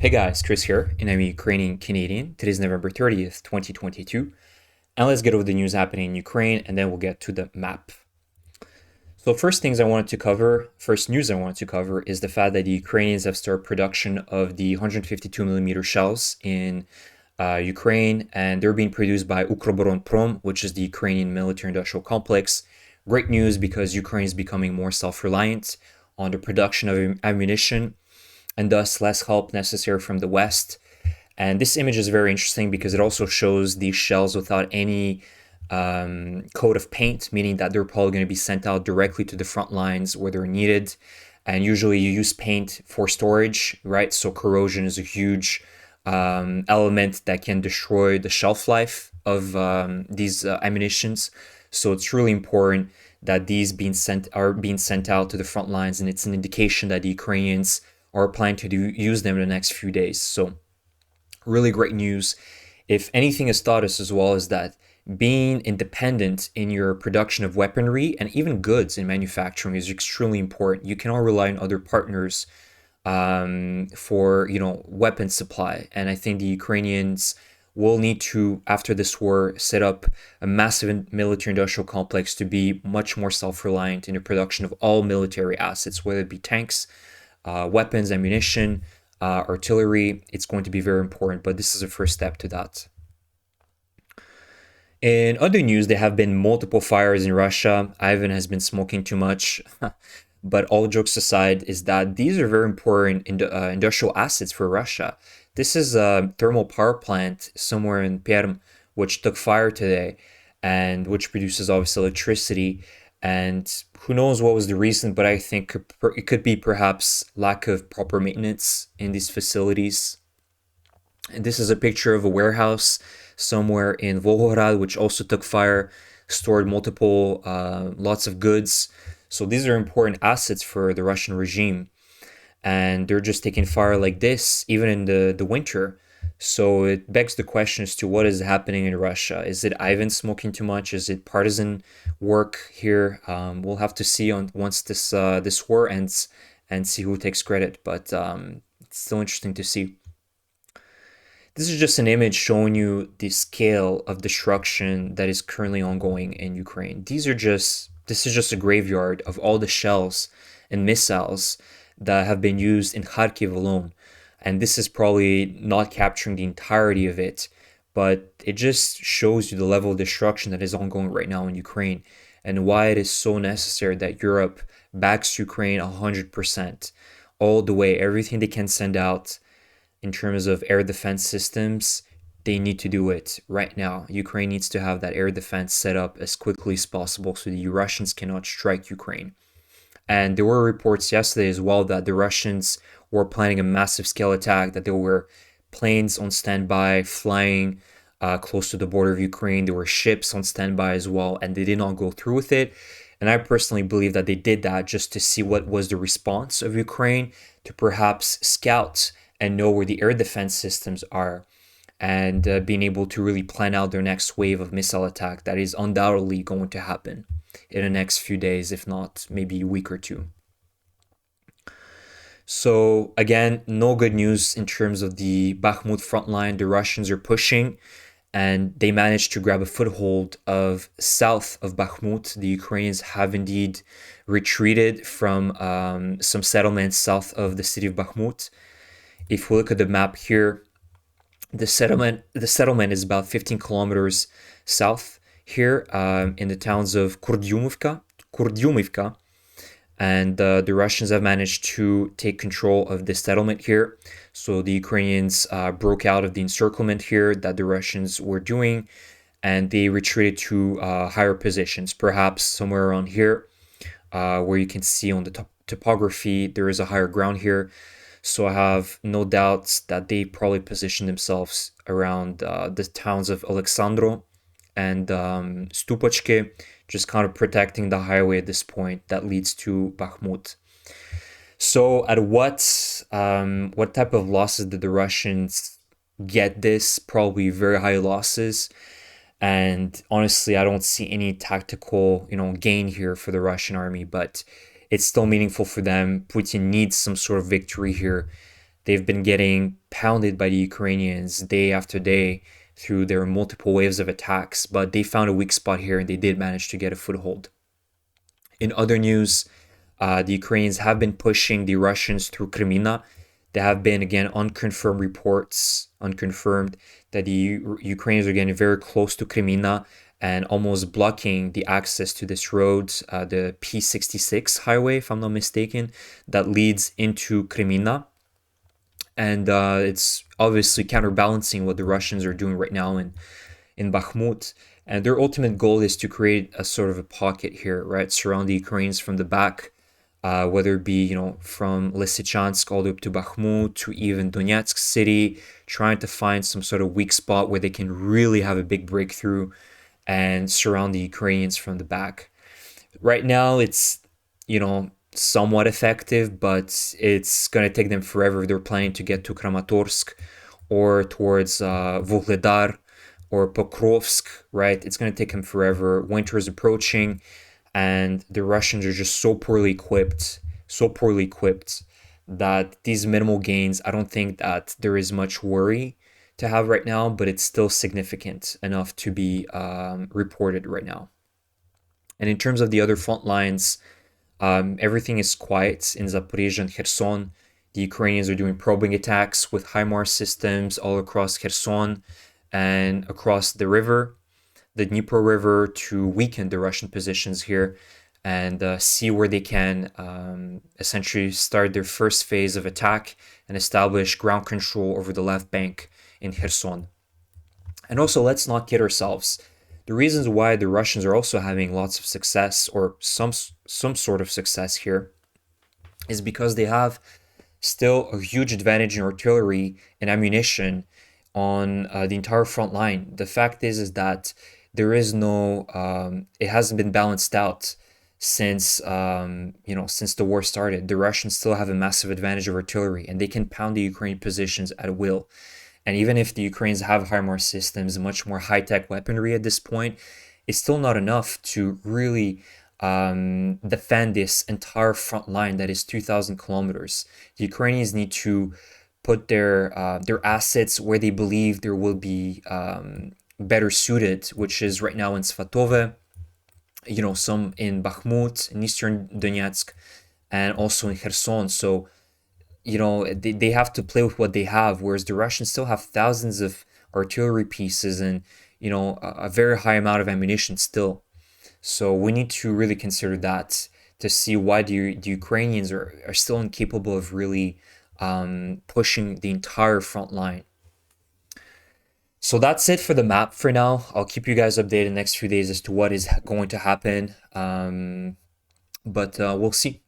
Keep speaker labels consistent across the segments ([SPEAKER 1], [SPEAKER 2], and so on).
[SPEAKER 1] Hey guys, Chris here, and I'm a Ukrainian Canadian. Today's November 30th, 2022. And let's get over the news happening in Ukraine, and then we'll get to the map. So, first news I wanted to cover is the fact that the Ukrainians have started production of the 152 millimeter shells in Ukraine, and they're being produced by Ukroboronprom, which is the Ukrainian military industrial complex. Great news because Ukraine is becoming more self reliant on the production of ammunition and thus less help necessary from the West. And this image is very interesting because it also shows these shells without any coat of paint, meaning that they're probably going to be sent out directly to the front lines where they're needed. And usually you use paint for storage, right? So corrosion is a huge element that can destroy the shelf life of these ammunitions. So it's really important that these are being sent out to the front lines, and it's an indication that the Ukrainians are planning to use them in the next few days. So really great news. If anything has taught us as well is that being independent in your production of weaponry and even goods in manufacturing is extremely important. You cannot rely on other partners for weapon supply, and I think the Ukrainians will need to, after this war, set up a massive military industrial complex to be much more self-reliant in the production of all military assets, whether it be tanks, weapons, ammunition, artillery. It's going to be very important, but this is a first step to that. In other news, there have been multiple fires in Russia. Ivan has been smoking too much. But all jokes aside, is that these are very important industrial assets for Russia. This is a thermal power plant somewhere in Perm, which took fire today, and which produces obviously electricity. And who knows what was the reason, but I think it could be perhaps lack of proper maintenance in these facilities. And this is a picture of a warehouse somewhere in Volgograd, which also took fire, stored multiple lots of goods. So these are important assets for the Russian regime, and they're just taking fire like this, even in the winter. So it begs the question as to what is happening in Russia. Is it Ivan smoking too much? Is it partisan work here? We'll have to see on once this war ends and see who takes credit. But it's still interesting to see. This is just an image showing you the scale of destruction that is currently ongoing in Ukraine. This is just a graveyard of all the shells and missiles that have been used in Kharkiv alone. And this is probably not capturing the entirety of it, but it just shows you the level of destruction that is ongoing right now in Ukraine and why it is so necessary that Europe backs Ukraine 100%, all the way. Everything they can send out in terms of air defense systems, they need to do it right now. Ukraine needs to have that air defense set up as quickly as possible so the Russians cannot strike Ukraine. And there were reports yesterday as well that the Russians were planning a massive scale attack, that there were planes on standby flying close to the border of Ukraine. There were ships on standby as well, and they did not go through with it. And I personally believe that they did that just to see what was the response of Ukraine, to perhaps scout and know where the air defense systems are, and being able to really plan out their next wave of missile attack that is undoubtedly going to happen in the next few days, if not maybe a week or two. So again, no good news in terms of the Bakhmut front line. The Russians are pushing, and they managed to grab a foothold of south of Bakhmut. The Ukrainians have indeed retreated from some settlements south of the city of Bakhmut. If we look at the map here, the settlement is about 15 kilometers south here, in the towns of Kurdyumivka, and the Russians have managed to take control of this settlement here. So the Ukrainians broke out of the encirclement here that the Russians were doing, and they retreated to higher positions, perhaps somewhere around here, where you can see on the topography there is a higher ground here. So I have no doubts that they probably positioned themselves around the towns of Alexandro and Stupochke, just kind of protecting the highway at this point that leads to Bakhmut. So at what type of losses did the Russians get this? Probably very high losses. And honestly, I don't see any tactical, gain here for the Russian army, but it's still meaningful for them. Putin needs some sort of victory here. they've been getting pounded by the Ukrainians day after day through their multiple waves of attacks, but they found a weak spot here and they did manage to get a foothold. In other news, the Ukrainians have been pushing the Russians through Crimea. There have been, again, unconfirmed reports, unconfirmed, that the Ukrainians are getting very close to Crimea and almost blocking the access to this road, the P66 highway, if I'm not mistaken, that leads into Crimea. And it's obviously counterbalancing what the Russians are doing right now in Bakhmut. And their ultimate goal is to create a sort of a pocket here, right? Surround the Ukrainians from the back, whether it be, from Lysychansk all the way up to Bakhmut to even Donetsk city, trying to find some sort of weak spot where they can really have a big breakthrough and surround the Ukrainians from the back. Right now, it's, somewhat effective, but it's going to take them forever. They're planning to get to Kramatorsk or towards Vuhledar or Pokrovsk, right? It's going to take them forever. Winter is approaching, and the Russians are just so poorly equipped that these minimal gains, I don't think that there is much worry to have right now, but it's still significant enough to be reported right now. And in terms of the other front lines, everything is quiet in Zaporizhzhia and Kherson. The Ukrainians are doing probing attacks with HIMARS systems all across Kherson and across the river, the Dnipro River, to weaken the Russian positions here and see where they can essentially start their first phase of attack and establish ground control over the left bank in Kherson. And also, let's not kid ourselves. The reasons why the Russians are also having lots of success, or some sort of success here, is because they have still a huge advantage in artillery and ammunition on the entire front line. The fact is that there is no, it hasn't been balanced out since since the war started. The Russians still have a massive advantage of artillery, and they can pound the Ukrainian positions at will. And even if the Ukrainians have HIMARS systems, much more high-tech weaponry at this point, it's still not enough to really defend this entire front line that is 2,000 kilometers. The Ukrainians need to put their assets where they believe there will be better suited, which is right now in Svatove, some in Bakhmut, in eastern Donetsk, and also in Kherson. So they have to play with what they have, whereas the Russians still have thousands of artillery pieces and, a very high amount of ammunition still. So we need to really consider that to see why the Ukrainians are still incapable of really pushing the entire front line. So that's it for the map for now. I'll keep you guys updated next few days as to what is going to happen. But we'll see.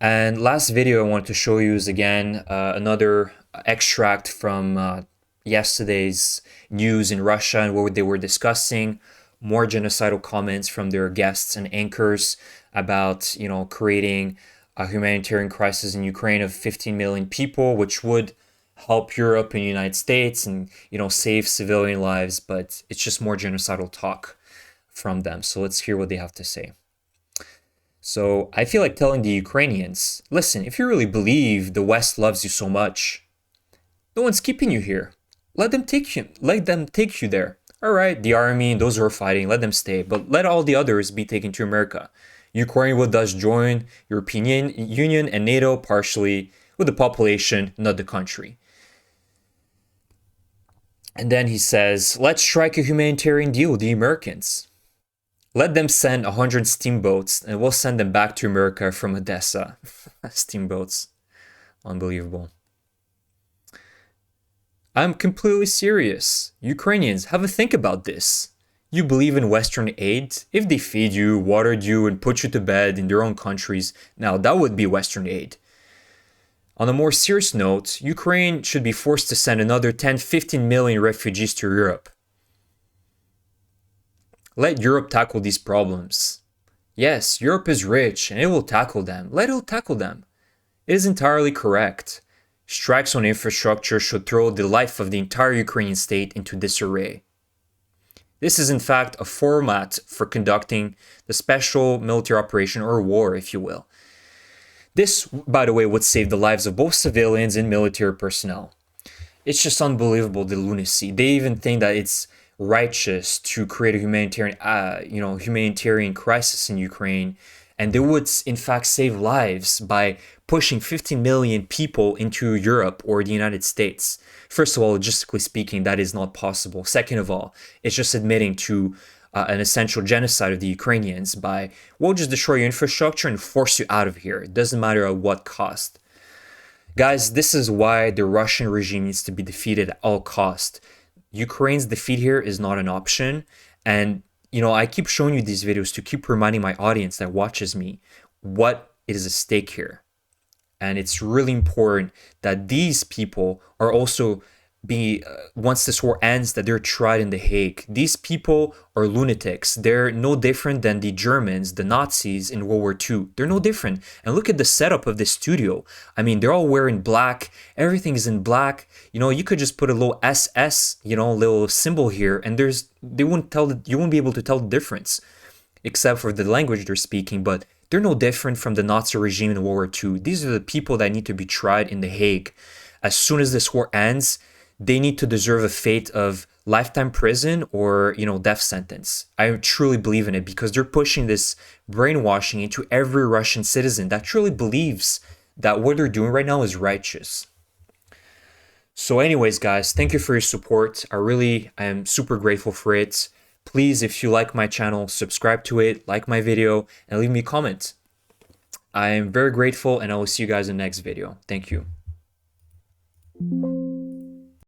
[SPEAKER 1] And last video I wanted to show you is again another extract from yesterday's news in Russia and what they were discussing. More genocidal comments from their guests and anchors about, creating a humanitarian crisis in Ukraine of 15 million people, which would help Europe and the United States and, save civilian lives. But it's just more genocidal talk from them. So let's hear what they have to say. So I feel like telling the Ukrainians, listen, if you really believe the West loves you so much, no one's keeping you here. Let them take you there. All right, the army and those who are fighting, let them stay, but let all the others be taken to America. Ukraine will thus join European Union and NATO partially with the population, not the country. And then he says, let's strike a humanitarian deal with the Americans. Let them send 100 steamboats and we'll send them back to America from Odessa. Steamboats. Unbelievable. I'm completely serious. Ukrainians, have a think about this. You believe in Western aid? If they feed you, watered you, and put you to bed in their own countries, now that would be Western aid. On a more serious note, Ukraine should be forced to send another 10-15 million refugees to Europe. Let Europe tackle these problems. Yes, Europe is rich and it will tackle them. Let it tackle them. It is entirely correct. Strikes on infrastructure should throw the life of the entire Ukrainian state into disarray. This is in fact a format for conducting the special military operation or war, if you will. This, by the way, would save the lives of both civilians and military personnel. It's just unbelievable, the lunacy. They even think that it's righteous to create a humanitarian crisis in Ukraine, and they would in fact save lives by pushing 15 million people into Europe or the United States. First of all, logistically speaking, that is not possible. Second of all, it's just admitting to an essential genocide of the Ukrainians by, we'll just destroy your infrastructure and force you out of here. It doesn't matter at what cost. Guys, this is why the Russian regime needs to be defeated at all cost. Ukraine's defeat here is not an option. And, I keep showing you these videos to keep reminding my audience that watches me what is at stake here. And it's really important that these people are also once this war ends, that they're tried in The Hague. These people are lunatics. They're no different than the Germans, the Nazis in World War II. They're no different. And look at the setup of this studio. I mean, they're all wearing black. Everything is in black. You could just put a little SS, little symbol here, and you wouldn't be able to tell the difference, except for the language they're speaking. But they're no different from the Nazi regime in World War II. These are the people that need to be tried in The Hague. As soon as this war ends, they need to deserve a fate of lifetime prison or, death sentence. I truly believe in it, because they're pushing this brainwashing into every Russian citizen that truly believes that what they're doing right now is righteous. So anyways, guys, thank you for your support. I am super grateful for it. Please, if you like my channel, subscribe to it, like my video, and leave me a comment. I am very grateful, and I will see you guys in the next video. Thank you.